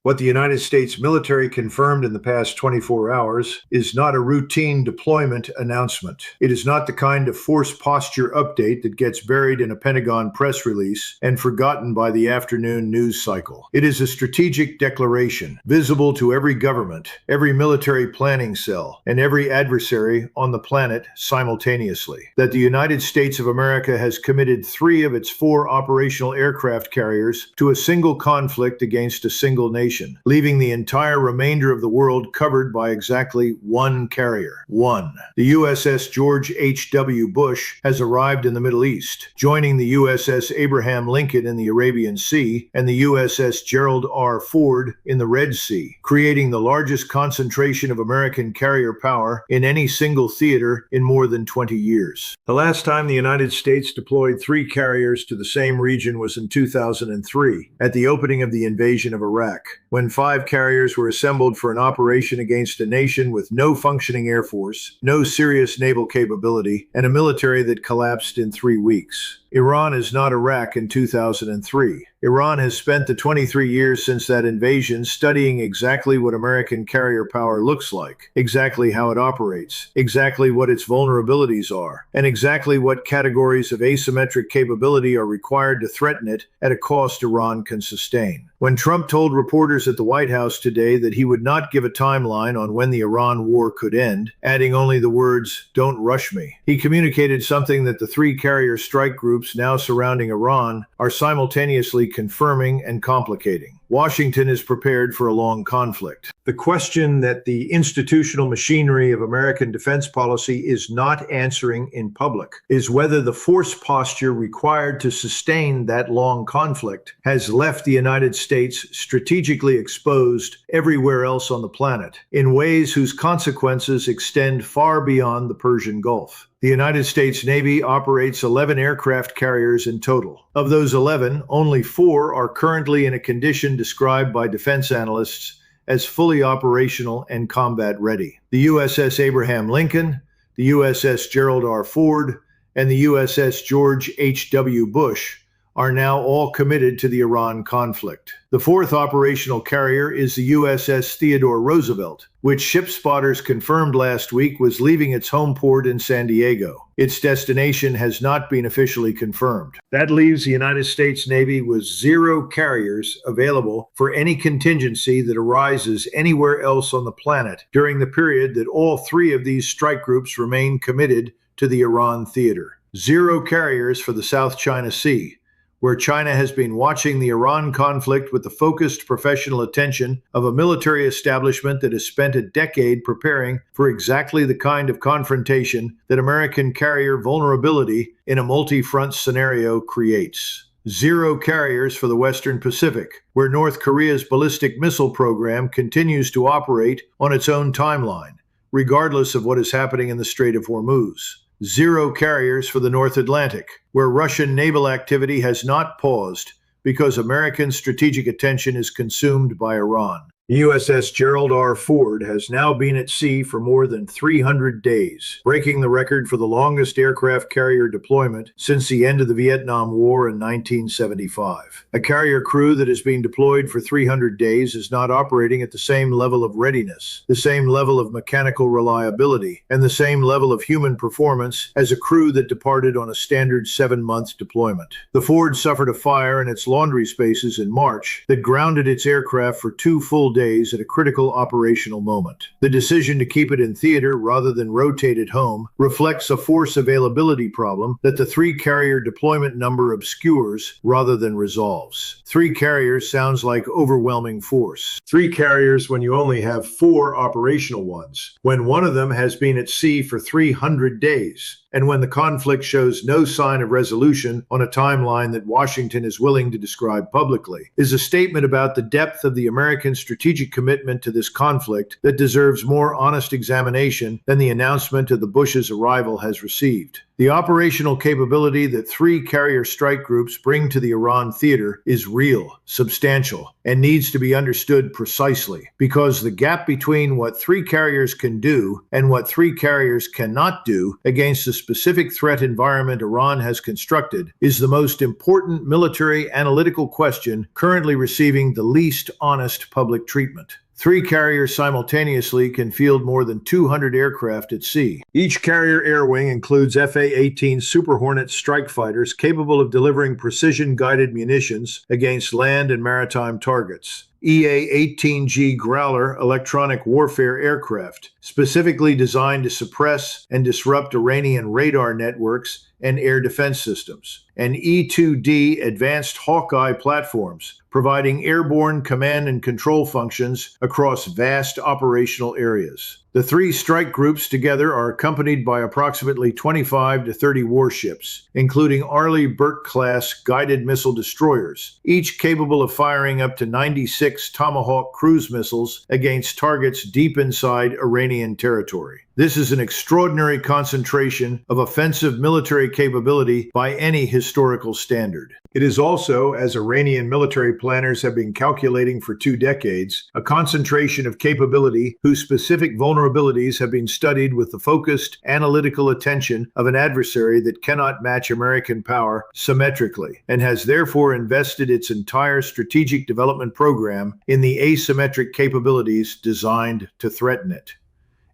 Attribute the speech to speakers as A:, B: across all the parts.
A: What the United States military confirmed in the past 24 hours is not a routine deployment announcement. It is not the kind of force posture update that gets buried in a Pentagon press release and forgotten by the afternoon news cycle. It is a strategic declaration, visible to every government, every military planning cell, and every adversary on the planet simultaneously, that the United States of America has committed 3 of its 4 operational aircraft carriers to a single conflict against a single nation, leaving the entire remainder of the world covered by exactly 1 carrier. 1. The USS George H.W. Bush has arrived in the Middle East, joining the USS Abraham Lincoln in the Arabian Sea and the USS Gerald R. Ford in the Red Sea, creating the largest concentration of American carrier power in any single theater in more than 20 years. The last time the United States deployed 3 carriers to the same region was in 2003, at the opening of the invasion of Iraq, when 5 carriers were assembled for an operation against a nation with no functioning air force, no serious naval capability, and a military that collapsed in 3 weeks. Iran is not Iraq in 2003. Iran has spent the 23 years since that invasion studying exactly what American carrier power looks like, exactly how it operates, exactly what its vulnerabilities are, and exactly what categories of asymmetric capability are required to threaten it at a cost Iran can sustain. When Trump told reporters at the White House today that he would not give a timeline on when the Iran war could end, adding only the words, "Don't rush me," he communicated something that the 3 carrier strike groups now surrounding Iran are simultaneously confirming and complicating. Washington is prepared for a long conflict. The question that the institutional machinery of American defense policy is not answering in public is whether the force posture required to sustain that long conflict has left the United States strategically exposed everywhere else on the planet, in ways whose consequences extend far beyond the Persian Gulf. The United States Navy operates 11 aircraft carriers in total. Of those 11, only 4 are currently in a condition described by defense analysts as fully operational and combat ready. The USS Abraham Lincoln, the USS Gerald R. Ford, and the USS George H.W. Bush are now all committed to the Iran conflict. The 4th operational carrier is the USS Theodore Roosevelt, which ship spotters confirmed last week was leaving its home port in San Diego. Its destination has not been officially confirmed. That leaves the United States Navy with 0 carriers available for any contingency that arises anywhere else on the planet during the period that all 3 of these strike groups remain committed to the Iran theater. 0 carriers for the South China Sea, where China has been watching the Iran conflict with the focused professional attention of a military establishment that has spent a decade preparing for exactly the kind of confrontation that American carrier vulnerability in a multi-front scenario creates. 0 carriers for the Western Pacific, where North Korea's ballistic missile program continues to operate on its own timeline, regardless of what is happening in the Strait of Hormuz. 0 carriers for the North Atlantic, where Russian naval activity has not paused because American strategic attention is consumed by Iran. The USS Gerald R. Ford has now been at sea for more than 300 days, breaking the record for the longest aircraft carrier deployment since the end of the Vietnam War in 1975. A carrier crew that has been deployed for 300 days is not operating at the same level of readiness, the same level of mechanical reliability, and the same level of human performance as a crew that departed on a standard 7-month deployment. The Ford suffered a fire in its laundry spaces in March that grounded its aircraft for 2 full days at a critical operational moment. The decision to keep it in theater rather than rotate it home reflects a force availability problem that the 3 carrier deployment number obscures rather than resolves. 3 carriers sounds like overwhelming force. 3 carriers when you only have 4 operational ones, when one of them has been at sea for 300 days. And when the conflict shows no sign of resolution on a timeline that Washington is willing to describe publicly, is a statement about the depth of the American strategic commitment to this conflict that deserves more honest examination than the announcement of the Bush's arrival has received. The operational capability that three carrier strike groups bring to the Iran theater is real, substantial, and needs to be understood precisely, because the gap between what three carriers can do and what three carriers cannot do against the specific threat environment Iran has constructed is the most important military analytical question currently receiving the least honest public treatment. Three carriers simultaneously can field more than 200 aircraft at sea. Each carrier air wing includes FA-18 Super Hornet strike fighters capable of delivering precision-guided munitions against land and maritime targets. EA-18G Growler electronic warfare aircraft, specifically designed to suppress and disrupt Iranian radar networks and air defense systems, and E-2D advanced Hawkeye platforms, providing airborne command and control functions across vast operational areas. The three strike groups together are accompanied by approximately 25 to 30 warships, including Arleigh Burke-class guided missile destroyers, each capable of firing up to 96 Tomahawk cruise missiles against targets deep inside Iranian territory. This is an extraordinary concentration of offensive military capability by any historical standard. It is also, as Iranian military planners have been calculating for 2 decades, a concentration of capability whose specific vulnerabilities have been studied with the focused, analytical attention of an adversary that cannot match American power symmetrically, and has therefore invested its entire strategic development program in the asymmetric capabilities designed to threaten it.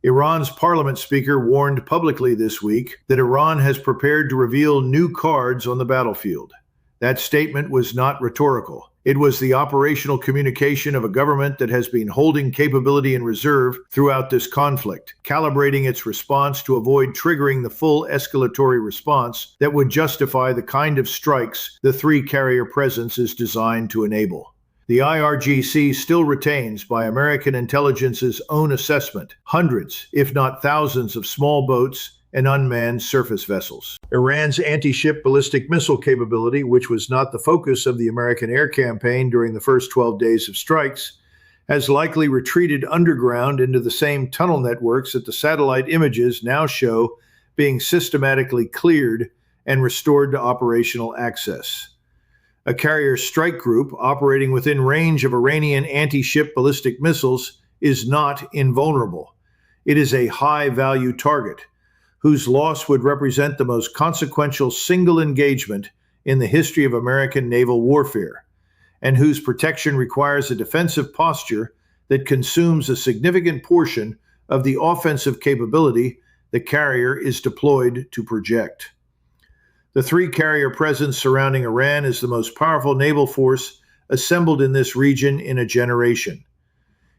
A: Iran's parliament speaker warned publicly this week that Iran has prepared to reveal new cards on the battlefield. That statement was not rhetorical. It was the operational communication of a government that has been holding capability in reserve throughout this conflict, calibrating its response to avoid triggering the full escalatory response that would justify the kind of strikes the three-carrier presence is designed to enable. The IRGC still retains, by American intelligence's own assessment, hundreds, if not thousands, of small boats and unmanned surface vessels. Iran's anti-ship ballistic missile capability, which was not the focus of the American air campaign during the first 12 days of strikes, has likely retreated underground into the same tunnel networks that the satellite images now show being systematically cleared and restored to operational access. A carrier strike group operating within range of Iranian anti-ship ballistic missiles is not invulnerable. It is a high-value target, whose loss would represent the most consequential single engagement in the history of American naval warfare, and whose protection requires a defensive posture that consumes a significant portion of the offensive capability the carrier is deployed to project. The three-carrier presence surrounding Iran is the most powerful naval force assembled in this region in a generation.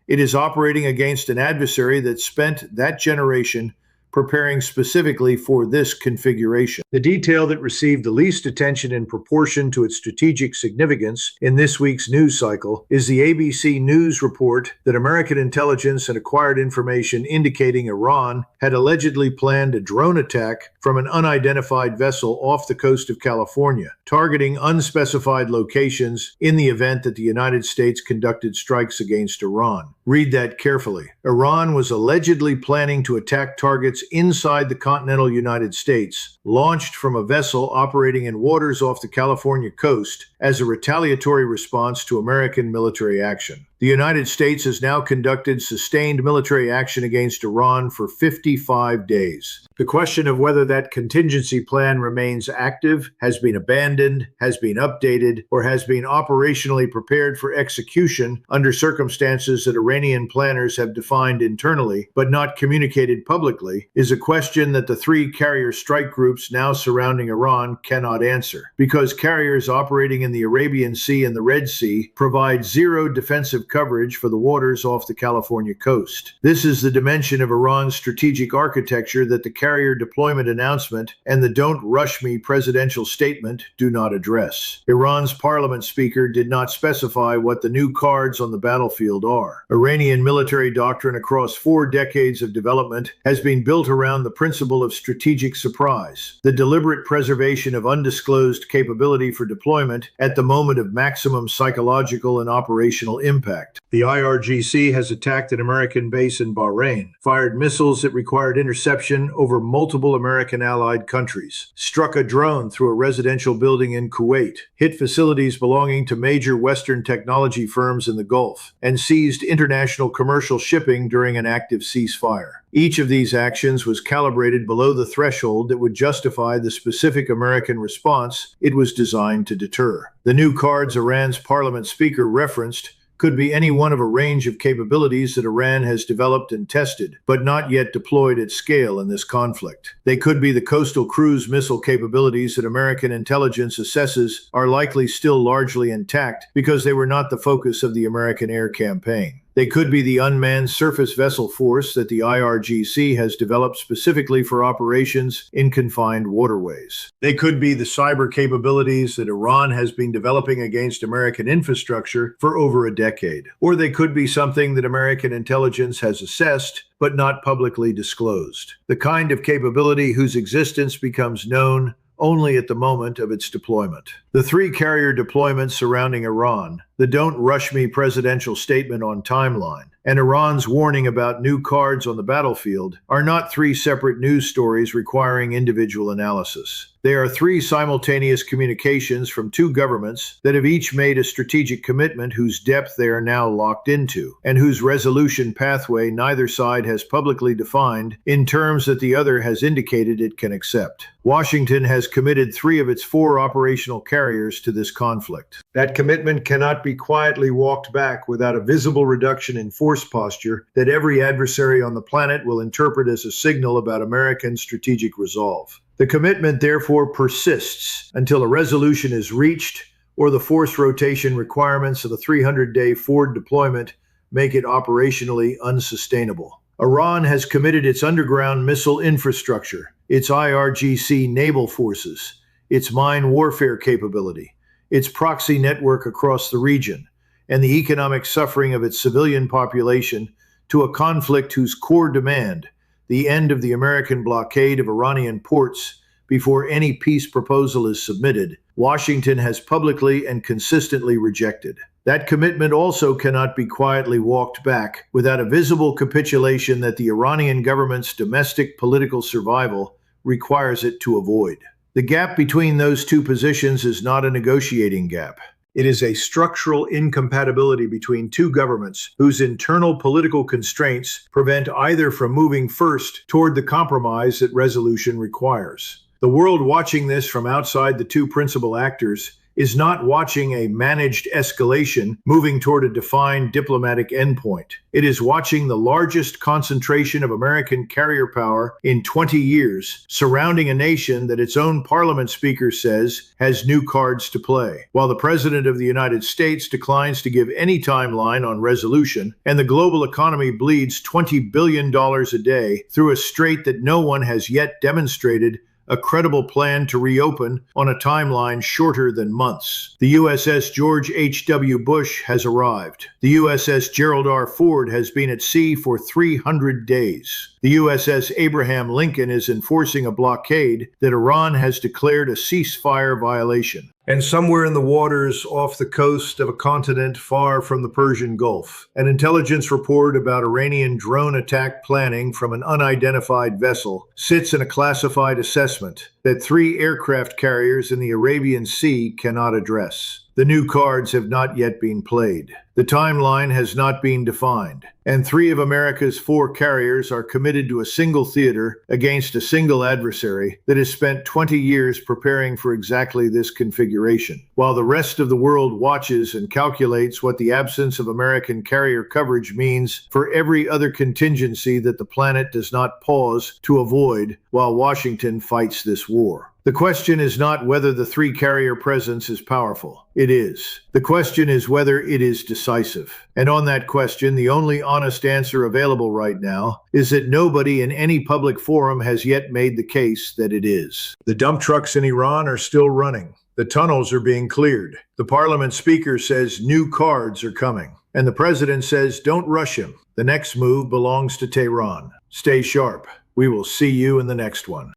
A: It is operating against an adversary that spent that generation preparing specifically for this configuration. The detail that received the least attention in proportion to its strategic significance in this week's news cycle is the ABC News report that American intelligence had acquired information indicating Iran had allegedly planned a drone attack from an unidentified vessel off the coast of California, targeting unspecified locations in the event that the United States conducted strikes against Iran. Read that carefully. Iran was allegedly planning to attack targets inside the continental United States, launched from a vessel operating in waters off the California coast as a retaliatory response to American military action. The United States has now conducted sustained military action against Iran for 55 days. The question of whether that contingency plan remains active, has been abandoned, has been updated, or has been operationally prepared for execution under circumstances that Iranian planners have defined internally but not communicated publicly is a question that the three carrier strike groups now surrounding Iran cannot answer, because carriers operating in the Arabian Sea and the Red Sea provide zero defensive coverage for the waters off the California coast. This is the dimension of Iran's strategic architecture that the carrier deployment announcement and the "Don't Rush Me" presidential statement do not address. Iran's parliament speaker did not specify what the new cards on the battlefield are. Iranian military doctrine across 4 decades of development has been built around the principle of strategic surprise, the deliberate preservation of undisclosed capability for deployment at the moment of maximum psychological and operational impact. impact. The IRGC has attacked an American base in Bahrain, fired missiles that required interception over multiple American allied countries, struck a drone through a residential building in Kuwait, hit facilities belonging to major Western technology firms in the Gulf, and seized international commercial shipping during an active ceasefire. Each of these actions was calibrated below the threshold that would justify the specific American response it was designed to deter. The new cards Iran's parliament speaker referenced could be any one of a range of capabilities that Iran has developed and tested, but not yet deployed at scale in this conflict. They could be the coastal cruise missile capabilities that American intelligence assesses are likely still largely intact because they were not the focus of the American air campaign. They could be the unmanned surface vessel force that the IRGC has developed specifically for operations in confined waterways. They could be the cyber capabilities that Iran has been developing against American infrastructure for over a decade. Or they could be something that American intelligence has assessed but not publicly disclosed. The kind of capability whose existence becomes known only at the moment of its deployment. The three carrier deployments surrounding Iran, the "Don't Rush Me" presidential statement on timeline, and Iran's warning about new cards on the battlefield are not three separate news stories requiring individual analysis. They are three simultaneous communications from two governments that have each made a strategic commitment whose depth they are now locked into, and whose resolution pathway neither side has publicly defined in terms that the other has indicated it can accept. Washington has committed 3 of its 4 operational carriers to this conflict. That commitment cannot be quietly walked back without a visible reduction in force posture that every adversary on the planet will interpret as a signal about American strategic resolve. The commitment therefore persists until a resolution is reached or the force rotation requirements of a 300-day forward deployment make it operationally unsustainable. Iran has committed its underground missile infrastructure, its IRGC naval forces, its mine warfare capability, its proxy network across the region, and the economic suffering of its civilian population to a conflict whose core demand, the end of the American blockade of Iranian ports before any peace proposal is submitted, Washington has publicly and consistently rejected. That commitment also cannot be quietly walked back without a visible capitulation that the Iranian government's domestic political survival requires it to avoid. The gap between those two positions is not a negotiating gap. It is a structural incompatibility between two governments whose internal political constraints prevent either from moving first toward the compromise that resolution requires. The world watching this from outside the two principal actors is not watching a managed escalation moving toward a defined diplomatic endpoint. It is watching the largest concentration of American carrier power in 20 years surrounding a nation that its own parliament speaker says has new cards to play, while the President of the United States declines to give any timeline on resolution, and the global economy bleeds $20 billion a day through a strait that no one has yet demonstrated a credible plan to reopen on a timeline shorter than months. The USS George H.W. Bush has arrived. The USS Gerald R. Ford has been at sea for 300 days. The USS Abraham Lincoln is enforcing a blockade that Iran has declared a ceasefire violation. And somewhere in the waters off the coast of a continent far from the Persian Gulf, an intelligence report about Iranian drone attack planning from an unidentified vessel sits in a classified assessment that 3 aircraft carriers in the Arabian Sea cannot address. The new cards have not yet been played. The timeline has not been defined, and 3 of America's 4 carriers are committed to a single theater against a single adversary that has spent 20 years preparing for exactly this configuration, while the rest of the world watches and calculates what the absence of American carrier coverage means for every other contingency that the planet does not pause to avoid while Washington fights this war. The question is not whether the 3 carrier presence is powerful. It is. The question is whether it is decisive. And on that question, the only honest answer available right now is that nobody in any public forum has yet made the case that it is. The dump trucks in Iran are still running. The tunnels are being cleared. The parliament speaker says new cards are coming. And the president says don't rush him. The next move belongs to Tehran. Stay sharp. We will see you in the next one.